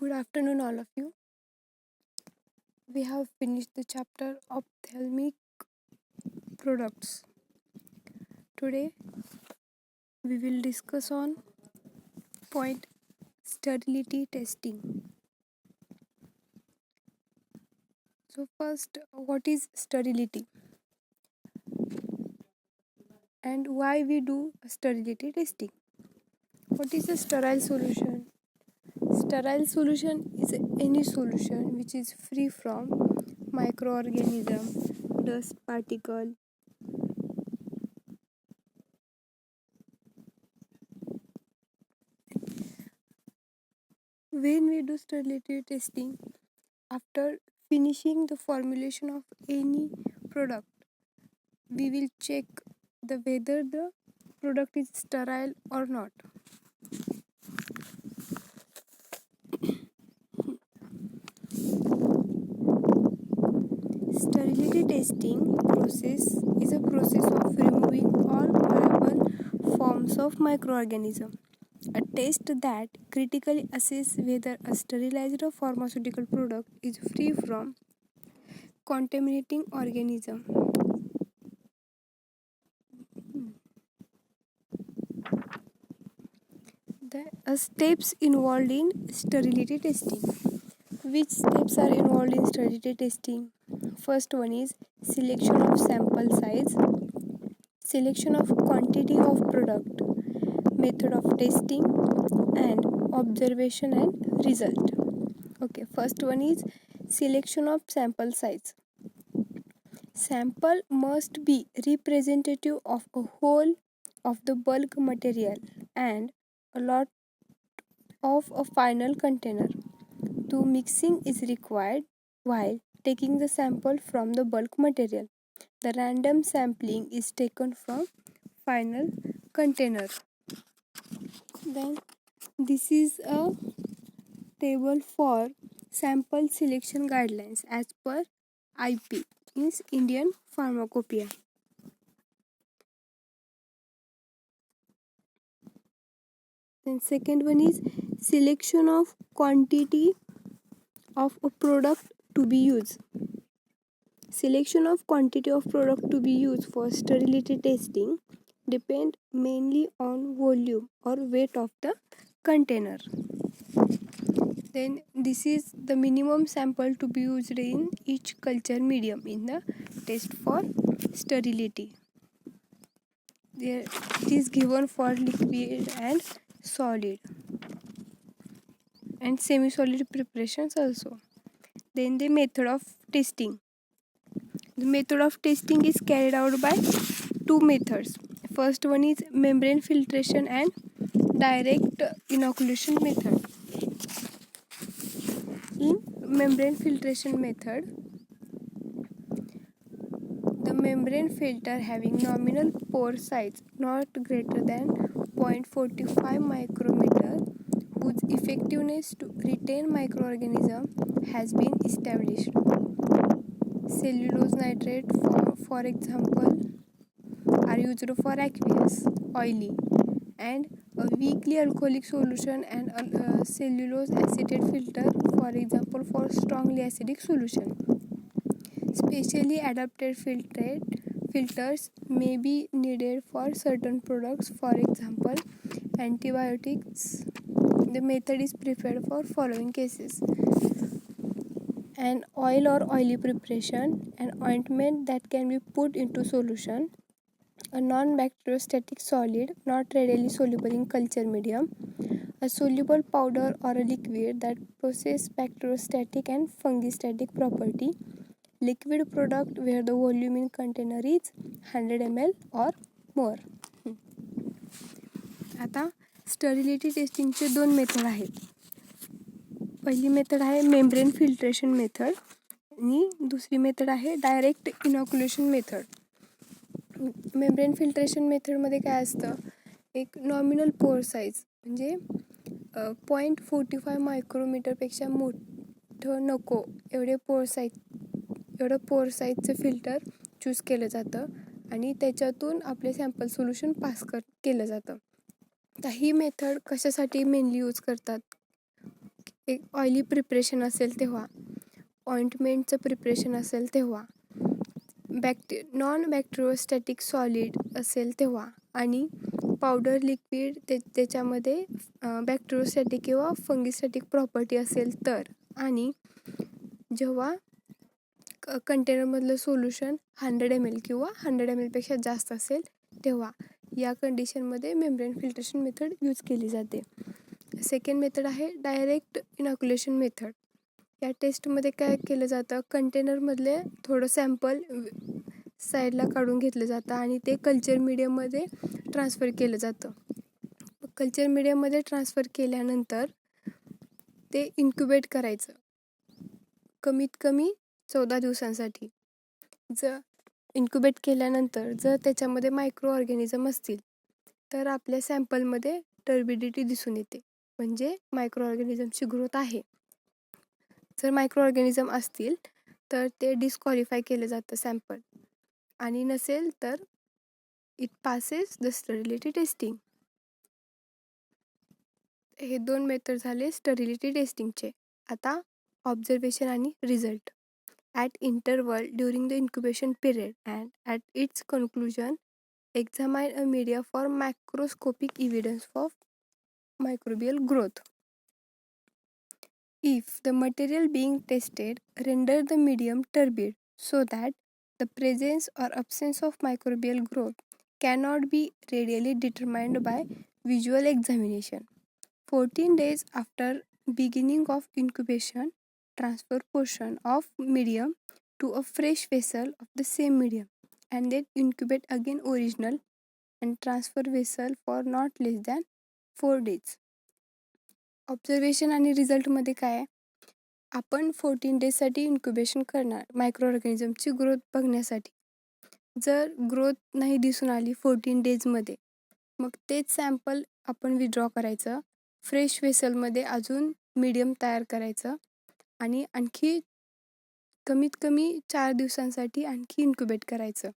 Good afternoon, all of you. We have finished the chapter ophthalmic products. Today, we will discuss on point sterility testing. So, first, what is sterility and why we do sterility testing? What is a sterile solution? Sterile solution is any solution which is free from microorganism, dust particle. When we do sterility testing, after finishing the formulation of any product, we will check whether the product is sterile or not. Sterility testing process is a process of removing all viable forms of microorganism. A test that critically assesses whether a sterilized pharmaceutical product is free from contaminating organism. The steps involved in sterility testing. Which steps are involved in sterility testing? First one is selection of sample size, selection of quantity of product, method of testing, and observation and result. Okay, first one is selection of sample size. Sample must be representative of a whole of the bulk material and a lot of a final container. The mixing is required while taking the sample from the bulk material. The random sampling is taken from final container. Then this is a table for sample selection guidelines as per IP, means Indian Pharmacopoeia. Then second one is selection of quantity of a product to be used. Selection of quantity of product to be used for sterility testing depend mainly on volume or weight of the container. Then this is the minimum sample to be used in each culture medium in the test for sterility. There it is given for liquid and solid and semi-solid preparations also. Then the method of testing. The method of testing is carried out by two methods. First one is membrane filtration and direct inoculation method. In membrane filtration method, the membrane filter having nominal pore size not greater than 0.45 micrometer whose effectiveness to retain microorganism has been established. Cellulose nitrate for example are used for aqueous, oily and a weakly alcoholic solution, and cellulose acetate filter for example for strongly acidic solution. Specially adapted filters may be needed for certain products, for example antibiotics. The method is preferred for following cases: an oil or oily preparation, an ointment that can be put into solution, a non-bacteriostatic solid not readily soluble in culture medium, a soluble powder or a liquid that possesses bacteriostatic and fungistatic property, liquid product where the volume in container is 100 ml or more. आता sterility टेस्टिंगचे दोन method आहेत. पहिली method आहे membrane filtration method आणि दुसरी method आहे direct inoculation method. Membrane filtration मेथडमध्ये काय असतं, एक नॉमिनल पोअर साईज म्हणजे 0.45 मायक्रोमीटरपेक्षा मोठं नको एवढं पोअर साईजचं फिल्टर चूज केलं जातं आणि त्याच्यातून आपले सॅम्पल सोल्युशन पास केलं जातं. तर ही मेथड कशासाठी मेनली यूज करतात, एक ऑइली प्रिपरेशन असेल तेव्हा, ऑइंटमेंटचं प्रिपरेशन असेल तेव्हा, नॉन बॅक्टेरियोस्टॅटिक सॉलिड असेल तेव्हा, आणि पावडर लिक्विड त्याच्यामध्ये बॅक्टेरियोस्टॅटिक किंवा फंगिस्टॅटिक प्रॉपर्टी असेल तर, आणि जेव्हा कंटेनरमधलं सोल्युशन 100 ml किंवा 100 ml पेक्षा जास्त असेल तेव्हा, या कंडिशनमध्ये मेम्ब्रेन फिल्ट्रेशन मेथड यूज केली जाते. सेकंड मेथड आहे डायरेक्ट इनॉक्युलेशन मेथड. या टेस्टमध्ये काय केलं जातं, कंटेनरमधले थोडं सॅम्पल साईडला काढून घेतलं जातं आणि ते कल्चर मीडियममध्ये ट्रान्सफर केलं जातं. कल्चर मीडियममध्ये ट्रान्सफर केल्यानंतर ते इन्क्युबेट करायचं कमीत कमी 14 दिवसांसाठी. जर इन्क्युबेट केल्यानंतर जर त्याच्यामध्ये मायक्रो ऑर्गॅनिझम असतील तर आपल्या सॅम्पलमध्ये टर्बिडिटी दिसून येते, म्हणजे मायक्रो ऑर्गॅनिझमची ग्रोथ आहे. जर मायक्रो ऑर्गॅनिझम असतील तर ते डिस्क्वालिफाय केलं जातं सॅम्पल, आणि नसेल तर it passes the sterility testing. हे 2 मेथड झाले स्टरिलिटी टेस्टिंगचे. आता ऑब्झर्वेशन आणि result. At interval during the incubation period and at its conclusion, examine a media for macroscopic evidence of microbial growth. If the material being tested render the medium turbid so that the presence or absence of microbial growth cannot be readily determined by visual examination, 14 days after beginning of incubation, transfer portion of medium to a fresh vessel of the same medium and then incubate again original and transfer vessel for not less than 4 days. Observation आणि रिझल्टमध्ये काय आहे, आपण 14 डेजसाठी incubation करणार micro ऑर्गॅनिझमची growth बघण्यासाठी. जर growth नाही दिसून आली 14 डेजमध्ये, मग तेच सॅम्पल आपण विड्रॉ करायचं, फ्रेश वेसलमध्ये अजून मीडियम तयार करायचं आणि आणखी कमीत कमी 4 दिवसांसाठी आणखी इन्क्युबेट करायचं,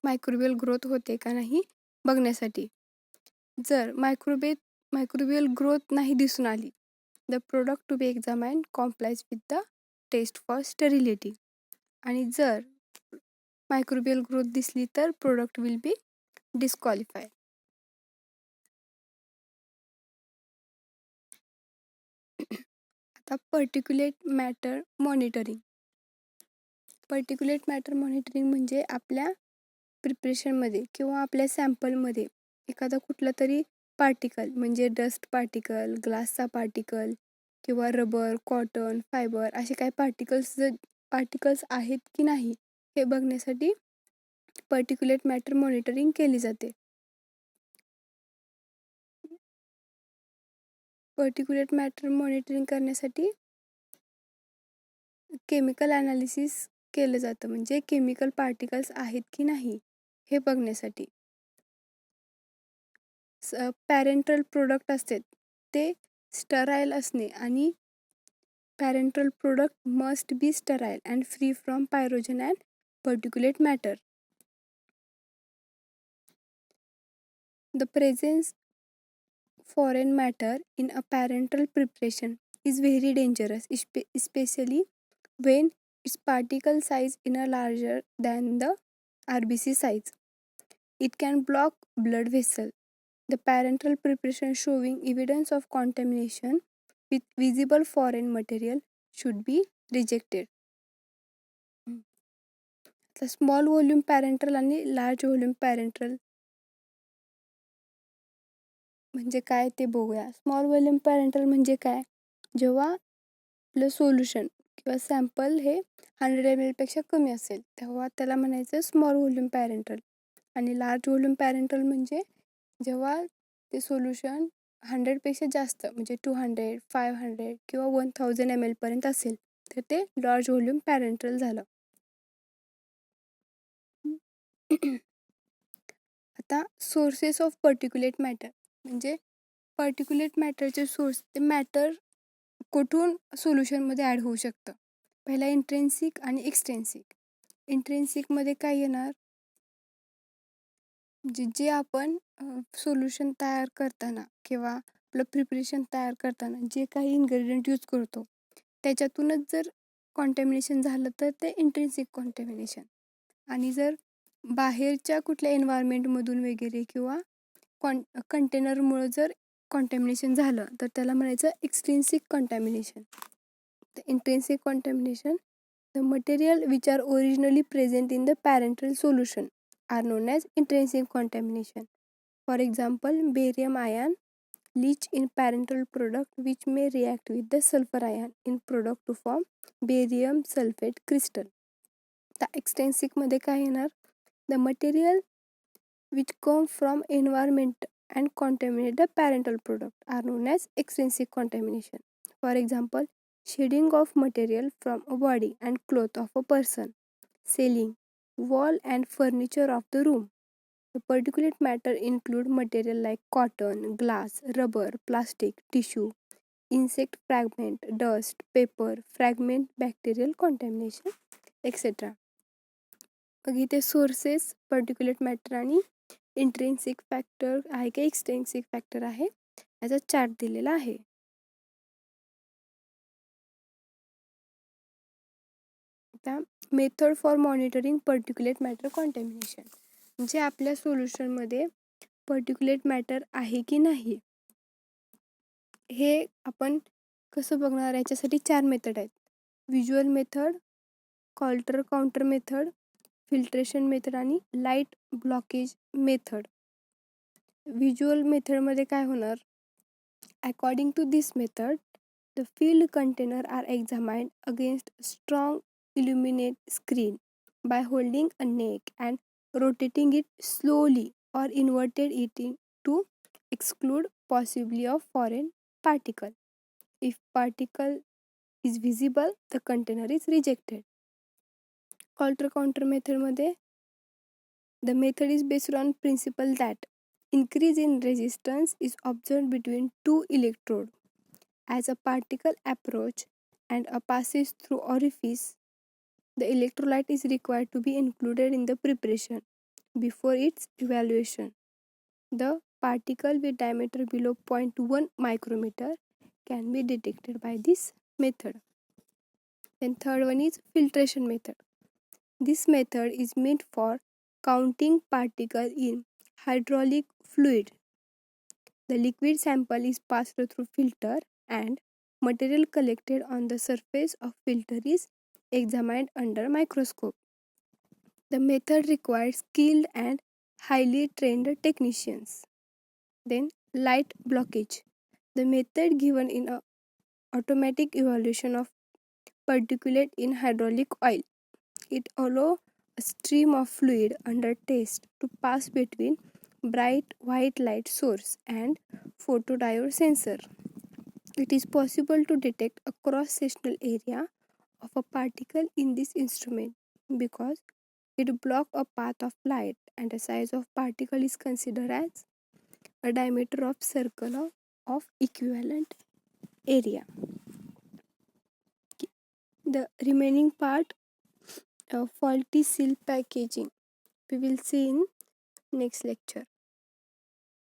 मायक्रोबियल ग्रोथ होते का नाही बघण्यासाठी. जर मायक्रोबियल ग्रोथ नाही दिसून आली, the product to be examined complies with the test for sterility. आणि जर मायक्रोबियल ग्रोथ दिसली तर प्रोडक्ट विल बी डिस्क्वालिफाय. आता पर्टिक्युलेट मॅटर मॉनिटरिंग. पर्टिक्युलेट मॅटर मॉनिटरिंग म्हणजे आपल्या प्रिपरेशनमध्ये किंवा आपल्या सॅम्पलमध्ये एखादा कुठला तरी पार्टिकल, म्हणजे डस्ट पार्टिकल, ग्लासचा पार्टिकल किंवा रबर, कॉटन, फायबर असे काही पार्टिकल्स आहेत की नाही हे बघण्यासाठी पर्टिक्युलेट मॅटर मॉनिटरिंग केली जाते. पर्टिक्युलेट मॅटर मॉनिटरिंग करण्यासाठी केमिकल ॲनालिसिस केलं जातं, म्हणजे केमिकल पार्टिकल्स आहेत की नाही हे बघण्यासाठी. पॅरेंटल प्रोडक्ट असतात ते स्टराईल असणे, आणि parental product must be sterile and free from pyrogen and particulate matter. The presence foreign matter in a parental preparation is very dangerous, especially when its particle size is larger than the RBC size. It can block blood vessel. The parental preparation showing evidence of contamination with visible foreign material should be rejected. The small volume parental आणि large volume parental म्हणजे काय ते बघूया. Small volume parental म्हणजे काय, जेव्हा आपलं solution किंवा सॅम्पल हे 100 ml पेक्षा कमी असेल तेव्हा त्याला म्हणायचं स्मॉल व्हॉल्यूम पॅरेंटल. आणि लार्ज व्हॉल्यूम पॅरेंटल म्हणजे जेव्हा ते सोल्युशन 100 पेक्षा जास्त, म्हणजे 200, 500 किंवा 1000 ml पर्यंत असेल तर ते लार्ज व्हॉल्यूम पॅरेंटल झालं. आता सोर्सेस ऑफ पर्टिक्युलेट मॅटर, म्हणजे पर्टिक्युलेट मॅटरचे सोर्स, ते मॅटर कुठून सोल्युशनमध्ये ॲड होऊ शकतं. पहिला इंट्रेन्सिक आणि एक्सट्रेन्सिक. इंट्रेन्सिकमध्ये काय येणार, जे आपण सोल्युशन तयार करताना किंवा आपलं प्रिपरेशन तयार करताना जे काही इन्ग्रेडियंट यूज करतो त्याच्यातूनच जर कॉन्टॅमिनेशन झालं तर ते इंट्रिन्सिक कॉन्टॅमिनेशन. आणि जर बाहेरच्या कुठल्या एन्व्हायरमेंटमधून वगैरे किंवा कंटेनरमुळं जर कॉन्टॅमिनेशन झालं तर त्याला म्हणायचं extrinsic contamination. The intrinsic contamination, the material which are originally present in the parental solution are known as intrinsic contamination. For example, barium ion leach in parental product which may react with the sulfur ion in product to form barium sulfate crystal. The extrinsic मध्ये काय येणार? The material which come from environment and contaminate the parental product are known as extrinsic contamination. For example, shedding of material from a body and cloth of a person, ceiling, wall and furniture of the room. The particulate matter include material like cotton, glass, rubber, plastic, tissue, insect fragment, dust, paper, fragment, bacterial contamination, etc. मग इथे sources, पर्टिक्युलेट matter आणि intrinsic factor आहे का एक्सट्रिन्सिक factor आहे याचा chart दिलेला आहे. त्या method for monitoring पर्टिक्युलेट matter contamination, म्हणजे आपल्या सोल्युशनमध्ये पर्टिक्युलेट मॅटर आहे की नाही हे आपण कसं बघणार. याच्यासाठी 4 मेथड आहेत. Visual method, coulter counter method, filtration method आणि लाईट ब्लॉकेज मेथड. व्हिज्युअल मेथडमध्ये काय होणार? According to this method, the filled container are examined against strong illuminate screen by holding a neck and rotating it slowly or inverted it to exclude possibility of foreign particle. If particle is visible, the container is rejected. Alter counter method मध्ये the method is based on principle that increase in resistance is observed between two electrodes. As a particle approach and passes through orifice, the electrolyte is required to be included in the preparation before its evaluation. The particle with diameter below 0.1 micrometer can be detected by this method. Then third one is filtration method. This method is meant for counting particles in hydraulic fluid. The liquid sample is passed through filter and material collected on the surface of filter is examined under microscope. The method requires skilled and highly trained technicians. Then light blockage. The method given in a automatic evaluation of particulate in hydraulic oil. It allows a stream of fluid under test to pass between bright white light source and photodiode sensor. It is possible to detect a cross-sectional area of a particle in this instrument because it blocks a path of light, and the size of particle is considered as a diameter of circle of equivalent area. The remaining part of faulty seal packaging we will see in next lecture.